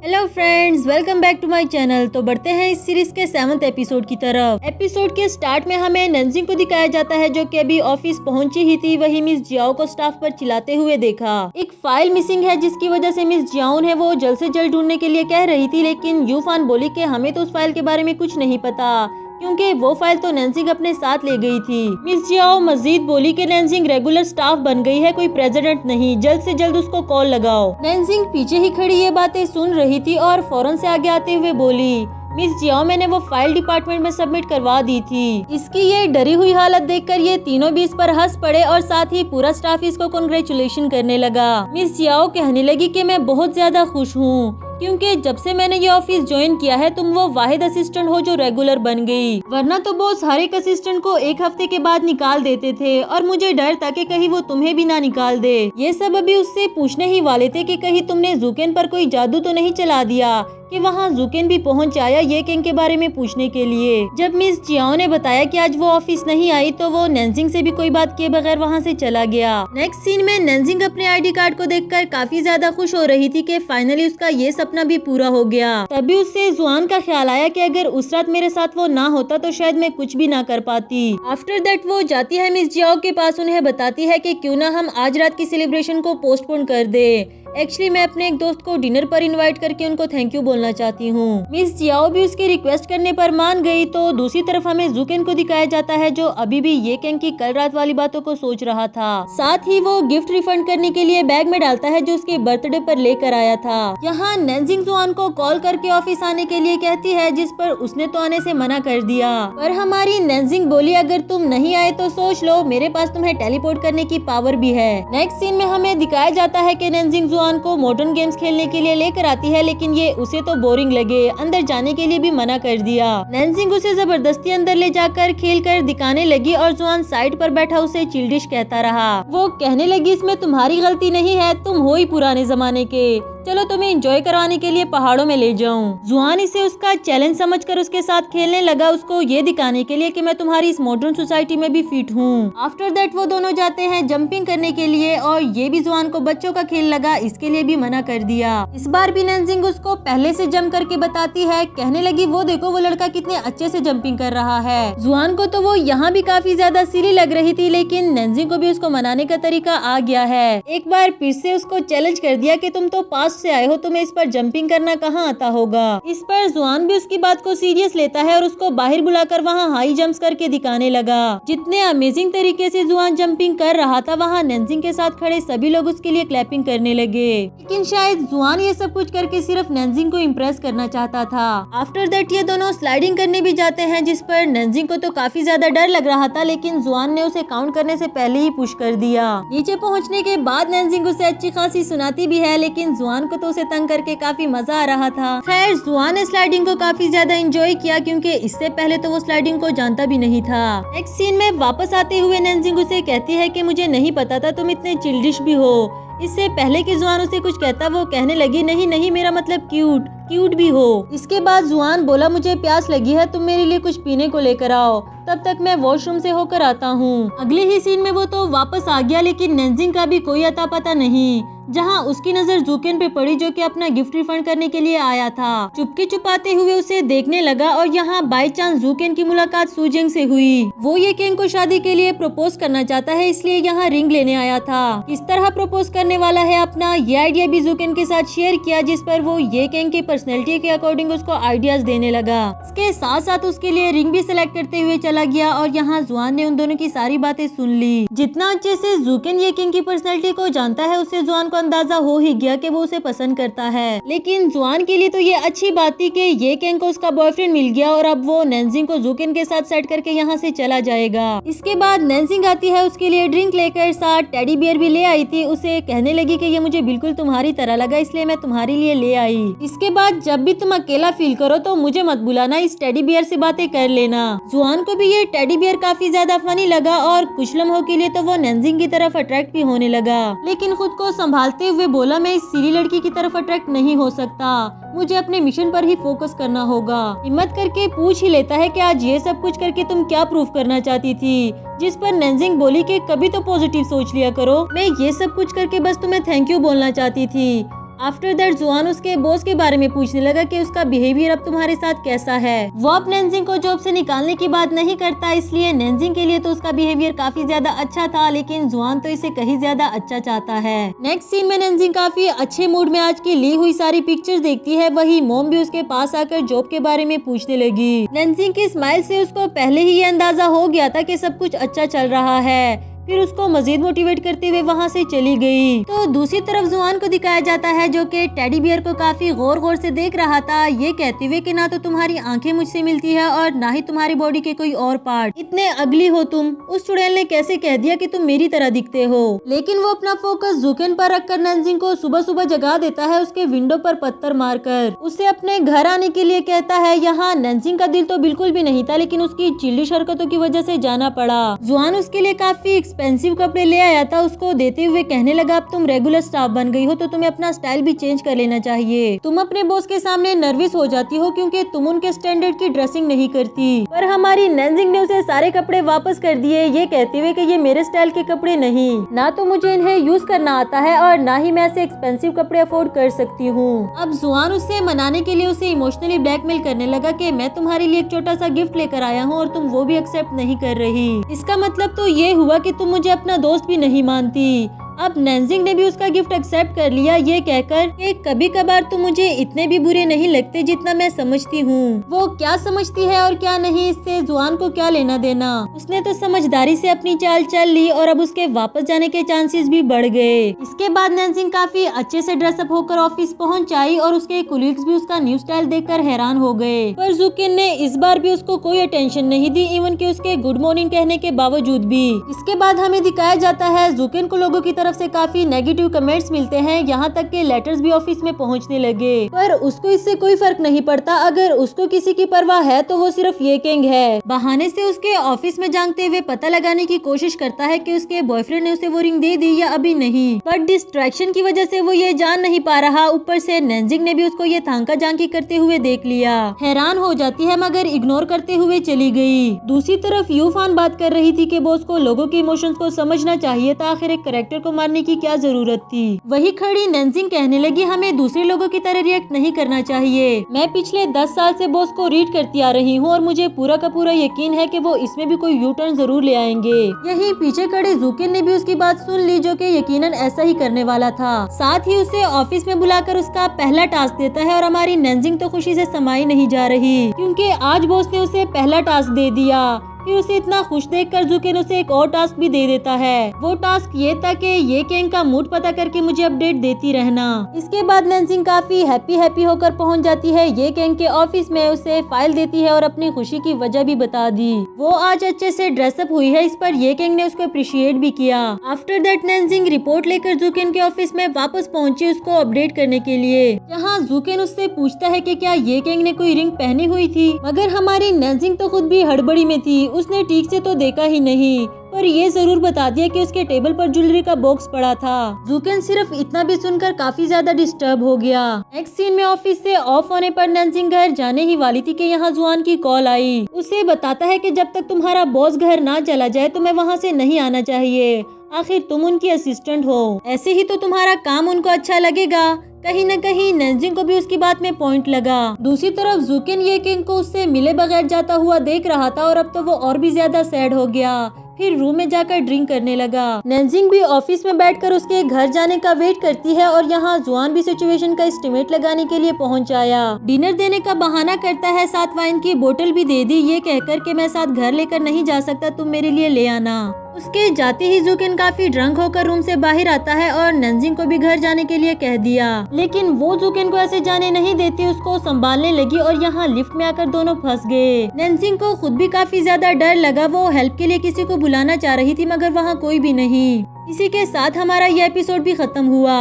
Hello friends, welcome back to my channel. तो बढ़ते हैं इस सीरीज के 7th एपिसोड की तरफ। एपिसोड के स्टार्ट में हमें नैन्जिंग को दिखाया जाता है जो कि अभी ऑफिस पहुंची ही थी। वही मिस जियाओ को स्टाफ पर चिल्लाते हुए देखा। एक फाइल मिसिंग है जिसकी वजह से मिस जियाओ है वो जल्द से जल्द ढूंढने के लिए कह रही थी, लेकिन यूफान बोली कि हमें तो उस फाइल के बारे में कुछ नहीं पता क्योंकि वो फाइल तो नैन्जिंग अपने साथ ले गई थी। मिस जियाओ मजीद बोली कि नैन्जिंग रेगुलर स्टाफ बन गई है, कोई प्रेसिडेंट नहीं। जल्द से जल्द उसको कॉल लगाओ। नैन्जिंग पीछे ही खड़ी ये बातें सुन रही थी और फौरन से आगे आते हुए बोली, मिस जियाओ मैंने वो फाइल डिपार्टमेंट में सबमिट करवा दी थी। इसकी ये डरी हुई हालत देखकर ये तीनों भी इस पर हंस पड़े और साथ ही पूरा स्टाफ इसको कांग्रेचुलेशन करने लगा। मिस जियाओ कहने लगी कि मैं बहुत ज्यादा खुश हूँ क्योंकि जब से मैंने ये ऑफिस ज्वाइन किया है तुम वो वाहिद असिस्टेंट हो जो रेगुलर बन गई, वरना तो बॉस हर एक असिस्टेंट को एक हफ्ते के बाद निकाल देते थे और मुझे डर था कि कहीं वो तुम्हें भी ना निकाल दे। ये सब अभी उससे पूछने ही वाले थे कि कहीं तुमने जूकेन पर कोई जादू तो नहीं चला दिया कि वहाँ जूकेन भी पहुँच आया ये किंग के बारे में पूछने के लिए। जब मिस जियाओ ने बताया कि आज वो ऑफिस नहीं आई तो वो नैन्जिंग से भी कोई बात किए बगैर वहाँ से चला गया। नेक्स्ट सीन में नैन्जिंग अपने आईडी कार्ड को देखकर काफी ज्यादा खुश हो रही थी कि फाइनली उसका ये सपना भी पूरा हो गया। तभी उससे जुआन का ख्याल आया कि अगर उस रात मेरे साथ वो ना होता तो शायद मैं कुछ भी ना कर पाती। आफ्टर दैट वो जाती है मिस जियाओ के पास, उन्हें बताती है कि क्यों ना हम आज रात की सेलिब्रेशन को पोस्टपोन कर दे। एक्चुअली मैं अपने एक दोस्त को डिनर पर इनवाइट करके उनको थैंक यू बोलना चाहती हूँ। मिस जियाओ भी उसके रिक्वेस्ट करने पर मान गई। तो दूसरी तरफ हमें जूकेन को दिखाया जाता है जो अभी भी ये किंग की कल रात वाली बातों को सोच रहा था। साथ ही वो गिफ्ट रिफंड करने के लिए बैग में डालता है जो उसके बर्थडे पर लेकर आया था। यहाँ नैन्जिंग जुआन को कॉल करके ऑफिस आने के लिए कहती है, जिस पर उसने तो आने से मना कर दिया। पर हमारी नैन्जिंग बोली अगर तुम नहीं आए तो सोच लो मेरे पास तुम्हें टेलीपोर्ट करने की पावर भी है। नेक्स्ट सीन में हमें दिखाया जाता है कि नैन्जिंग को मॉडर्न गेम्स खेलने के लिए लेकर आती है, लेकिन ये उसे तो बोरिंग लगे, अंदर जाने के लिए भी मना कर दिया। नैन्जिंग उसे जबरदस्ती अंदर ले जाकर खेल कर दिखाने लगी और जुआन साइड पर बैठा उसे चिल्डिश कहता रहा। वो कहने लगी इसमें तुम्हारी गलती नहीं है, तुम हो ही पुराने जमाने के, चलो तुम्हें एंजॉय करवाने के लिए पहाड़ों में ले जाऊं। जुआन इसे उसका चैलेंज समझकर उसके साथ खेलने लगा, उसको ये दिखाने के लिए कि मैं तुम्हारी इस मॉडर्न सोसाइटी में भी फिट हूँ। आफ्टर दैट वो दोनों जाते हैं जंपिंग करने के लिए और ये भी जुआन को बच्चों का खेल लगा, इसके लिए भी मना कर दिया। इस बार भी नैन्जिंग उसको पहले से जंप करके बताती है, कहने लगी वो देखो वो लड़का कितने अच्छे से जंपिंग कर रहा है। जुआन को तो वो यहाँ भी काफी ज्यादा सिली लग रही थी, लेकिन नैन्जिंग को भी उसको मनाने का तरीका आ गया है। एक बार फिर से उसको चैलेंज कर दिया कि तुम तो पास से आए हो, तुम्हें इस पर जंपिंग करना कहाँ आता होगा। इस पर जुआन भी उसकी बात को सीरियस लेता है और उसको बाहर बुलाकर वहाँ हाई जंप्स करके दिखाने लगा। जितने अमेजिंग तरीके से जुआन जंपिंग कर रहा था वहाँ नैन्जिंग के साथ खड़े सभी लोग उसके लिए क्लैपिंग करने लगे, लेकिन शायद जुआन ये सब कुछ करके सिर्फ नैन्जिंग को इम्प्रेस करना चाहता था। आफ्टर दैट ये दोनों स्लाइडिंग करने भी जाते हैं, जिस पर नैन्जिंग को तो काफी ज्यादा डर लग रहा था, लेकिन जुआन ने उसे काउंट करने से पहले ही पुश कर दिया। नीचे पहुँचने के बाद नैन्जिंग उसे अच्छी खासी सुनाती भी है, लेकिन जुआन को तो उसे तंग करके काफी मजा आ रहा था। खैर जुआन ने स्लाइडिंग को काफी ज्यादा एंजॉय किया क्योंकि इससे पहले तो वो स्लाइडिंग को जानता भी नहीं था। नेक्स्ट सीन में वापस आते हुए नैन्जिंग उसे कहती है कि मुझे नहीं पता था तुम इतने चिल्डिश भी हो। इससे पहले कि जुआन उसे कुछ कहता वो कहने लगी नहीं नहीं मेरा मतलब क्यूट भी हो। इसके बाद जुआन बोला मुझे प्यास लगी है, तुम मेरे लिए कुछ पीने को लेकर आओ, तब तक मैं वॉशरूम से होकर आता हूँ। अगले ही सीन में वो तो वापस आ गया, लेकिन नैन्जिंग का भी कोई अता पता नहीं। जहाँ उसकी नजर जूकेन पे पड़ी जो कि अपना गिफ्ट रिफंड करने के लिए आया था। चुपके छुपाते हुए उसे देखने लगा और यहाँ बाय चांस जूकेन की मुलाकात सुजेंग से हुई। वो ये किंग को शादी के लिए प्रपोज करना चाहता है, इसलिए यहाँ रिंग लेने आया था। किस तरह प्रपोज करने वाला है अपना ये आइडिया भी जूकेन के साथ शेयर किया, जिस पर वो ये किंग की पर्सनैलिटी के अकॉर्डिंग उसको आइडियाज देने लगा। इसके साथ साथ उसके लिए रिंग भी सिलेक्ट करते हुए चला गया और यहाँ जुआन ने उन दोनों की सारी बातें सुन ली। जितना अच्छे से जूकेन ये किंग की पर्सनैलिटी को जानता है उससे जुआन को अंदाजा हो ही गया कि वो उसे पसंद करता है। लेकिन जुआन के लिए तो ये अच्छी बात थी कि ये किंग को उसका बॉयफ्रेंड मिल गया और अब वो नैन्जिंग को जूकेन के साथ सेट करके यहाँ से चला जाएगा। इसके बाद नैन्जिंग आती है उसके लिए ड्रिंक लेकर, साथ टेडी बियर भी ले आई थी। उसे कहने लगी कि ये मुझे बिल्कुल तुम्हारी तरह लगा इसलिए मैं तुम्हारे लिए ले आई। इसके बाद जब भी तुम अकेला फील करो तो मुझे मत बुलाना, इस टेडी बियर से बातें कर लेना। जुआन को भी ये टेडी बियर काफी ज्यादा फनी लगा और कुछ लम्हों के लिए तो वो नैन्जिंग की तरफ अट्रैक्ट भी होने लगा, लेकिन खुद को संभालते हुए बोला मैं इस सीली लड़की की तरफ अट्रैक्ट नहीं हो सकता, मुझे अपने मिशन पर ही फोकस करना होगा। हिम्मत करके पूछ ही लेता है कि आज ये सब कुछ करके तुम क्या प्रूफ करना चाहती थी, जिस पर नैन्जिंग बोली कि कभी तो पॉजिटिव सोच लिया करो, मैं ये सब कुछ करके बस तुम्हें थैंक यू बोलना चाहती थी। आफ्टर दैट जुआन उसके बॉस के बारे में पूछने लगा कि उसका बिहेवियर अब तुम्हारे साथ कैसा है। वो अब नेंजिंग को जॉब से निकालने की बात नहीं करता, इसलिए नेंजिंग के लिए तो उसका बिहेवियर काफी ज्यादा अच्छा था, लेकिन जुआन तो इसे कहीं ज्यादा अच्छा चाहता है। नेक्स्ट सीन में नेंजिंग काफी अच्छे मूड में आज की ली हुई सारी पिक्चर्स देखती है। वही मोम भी उसके पास आकर जॉब के बारे में पूछने लगी। नेंजिंग की स्माइल से उसको पहले ही ये अंदाजा हो गया था कि सब कुछ अच्छा चल रहा है। फिर उसको मजीद मोटिवेट करते हुए वहाँ से चली गई। तो दूसरी तरफ जुआन को दिखाया जाता है जो कि टेडी बियर को काफी गौर गौर से देख रहा था, ये कहते हुए कि ना तो तुम्हारी आंखें मुझसे मिलती है और ना ही तुम्हारी बॉडी के कोई और पार्ट। इतने अगली हो तुम। उस चुड़ैल ने कैसे कह दिया कि तुम मेरी तरह दिखते हो। लेकिन वो अपना फोकस जुकेन पर रखकर नेंजिंग को सुबह सुबह जगा देता है, उसके विंडो पर पत्थर मारकर उसे अपने घर आने के लिए कहता है। यहाँ नेंजिंग का दिल तो बिल्कुल भी नहीं था, लेकिन उसकी चिल्डिश हरकतों की वजह से जाना पड़ा। जुआन उसके लिए काफी एक्सपेंसिव कपड़े ले आया था, उसको देते हुए कहने लगा अब तुम रेगुलर स्टाफ बन गई हो तो तुम्हें अपना स्टाइल भी चेंज कर लेना चाहिए। तुम अपने बॉस के सामने नर्वस हो जाती हो क्योंकि तुम उनके स्टैंडर्ड की ड्रेसिंग नहीं करती। पर हमारी नेंजिंग ने उसे सारे कपड़े वापस कर दिए, ये कहते हुए कि ये मेरे स्टाइल के कपड़े नहीं, ना तो मुझे इन्हें यूज करना आता है और ना ही मैं ऐसे एक्सपेंसिव कपड़े अफोर्ड कर सकती हूँ। अब जुआन उससे मनाने के लिए उसे इमोशनली ब्लैकमेल करने लगा कि मैं तुम्हारे लिए एक छोटा सा गिफ्ट लेकर आया हूँ और तुम वो भी एक्सेप्ट नहीं कर रही। इसका मतलब तो ये हुआ कि तुम मुझे अपना दोस्त भी नहीं मानती। अब नेंजिंग ने भी उसका गिफ्ट एक्सेप्ट कर लिया, ये कहकर कि कभी कभार तुम मुझे इतने भी बुरे नहीं लगते जितना मैं समझती हूँ। वो क्या समझती है और क्या नहीं, इससे जुआन को क्या लेना देना। उसने तो समझदारी से अपनी चाल चल ली और अब उसके वापस जाने के चांसेस भी बढ़ गए। इसके बाद नेंजिंग काफी अच्छे से ड्रेसअप होकर ऑफिस पहुँच आई और उसके कोलीग्स भी उसका न्यू स्टाइल देखकर हैरान हो गए। पर जुकिन ने इस बार भी उसको कोई अटेंशन नहीं दी, इवन कि उसके गुड मॉर्निंग कहने के बावजूद भी। इसके बाद हमें दिखाया जाता है जुकिन को लोगों की तरफ से काफी नेगेटिव कमेंट्स मिलते हैं, यहाँ तक के लेटर्स भी ऑफिस में पहुँचने लगे। पर उसको इससे कोई फर्क नहीं पड़ता, अगर उसको किसी की परवाह है तो वो सिर्फ ये किंग है। बहाने से उसके ऑफिस में जांगते हुए पता लगाने की कोशिश करता है कि उसके बॉयफ्रेंड ने उसे वो रिंग दे दी या अभी नहीं, बट डिस्ट्रैक्शन की वजह से वो ये जान नहीं पा रहा। ऊपर से नेंजिंग ने भी उसको ये थांका जांकी करते हुए देख लिया। हैरान हो जाती है मगर इग्नोर करते हुए चली गई। दूसरी तरफ यूफान बात कर रही थी कि बॉस को लोगों के इमोशंस को समझना चाहिए था, आखिर एक कैरेक्टर को मारने की क्या जरूरत थी। वही खड़ी नेंजिंग कहने लगी हमें दूसरे लोगों की तरह रिएक्ट नहीं करना चाहिए। मैं पिछले 10 साल से बॉस को रीड करती आ रही हूँ और मुझे पूरा का पूरा यकीन है कि वो इसमें भी कोई यू टर्न जरूर ले आएंगे। यही पीछे खड़े जुकिन ने भी उसकी बात सुन ली, जो कि यकीनन ऐसा ही करने वाला था। साथ ही उसे ऑफिस में बुलाकर उसका पहला टास्क देता है और हमारी नेंजिंग तो खुशी से समाई नहीं जा रही क्योंकि आज बॉस ने उसे पहला टास्क दे दिया। फिर उसे इतना खुश देखकर जुकिन उसे एक और टास्क भी दे देता है। वो टास्क ये था कि ये गैंग का मूड पता करके मुझे अपडेट देती रहना। इसके बाद नेंजिंग काफी हैप्पी होकर पहुंच जाती है ये गैंग के ऑफिस में, उसे फाइल देती है और अपनी खुशी की वजह भी बता दी। वो आज अच्छे से ड्रेसअप हुई है, इस पर ये गैंग ने उसको अप्रिशिएट भी किया। आफ्टर दैट नेंजिंग रिपोर्ट लेकर जुकिन के ऑफिस में वापस पहुंची उसको अपडेट करने के लिए, जहाँ जुकिन उससे पूछता है कि क्या ये गैंग ने कोई रिंग पहनी हुई थी, मगर हमारी नेंजिंग तो खुद भी हड़बड़ी में थी, उसने ठीक से तो देखा ही नहीं, पर ये जरूर बता दिया कि उसके टेबल पर ज्वेलरी का बॉक्स पड़ा था। जुकिन सिर्फ इतना भी सुनकर काफी ज्यादा डिस्टर्ब हो गया। नेक्स्ट सीन में ऑफिस से ऑफ होने पर नेंजिंग घर जाने ही वाली थी कि यहाँ जुआन की कॉल आई। उसे बताता है कि जब तक तुम्हारा बॉस घर ना चला जाए तो मैं वहाँ से नहीं आना चाहिए, आखिर तुम उनकी असिस्टेंट हो, ऐसे ही तो तुम्हारा काम उनको अच्छा लगेगा। कहीं न कहीं नेंजिंग को भी उसकी बात में पॉइंट लगा। दूसरी तरफ जुकिन ये किंग को उससे मिले बगैर जाता हुआ देख रहा था और अब तो वो और भी ज्यादा सैड हो गया। फिर रूम में जाकर ड्रिंक करने लगा। नेंजिंग भी ऑफिस में बैठकर उसके घर जाने का वेट करती है और यहाँ जुआन भी सिचुएशन का एस्टिमेट लगाने के लिए पहुँच आया। डिनर देने का बहाना करता है, साथ वाइन की बोतल भी दे दी, ये कहकर कि मैं साथ घर लेकर नहीं जा सकता, तुम मेरे लिए ले आना। उसके जाते ही जुकिन काफी ड्रंक होकर रूम से बाहर आता है और नेंजिंग को भी घर जाने के लिए कह दिया, लेकिन वो जुकिन को ऐसे जाने नहीं देती, उसको संभालने लगी और यहाँ लिफ्ट में आकर दोनों फंस गए। नेंजिंग को खुद भी काफी ज्यादा डर लगा, वो हेल्प के लिए किसी को बुलाना चाह रही थी मगर वहाँ कोई भी नहीं। इसी के साथ हमारा यह एपिसोड भी खत्म हुआ।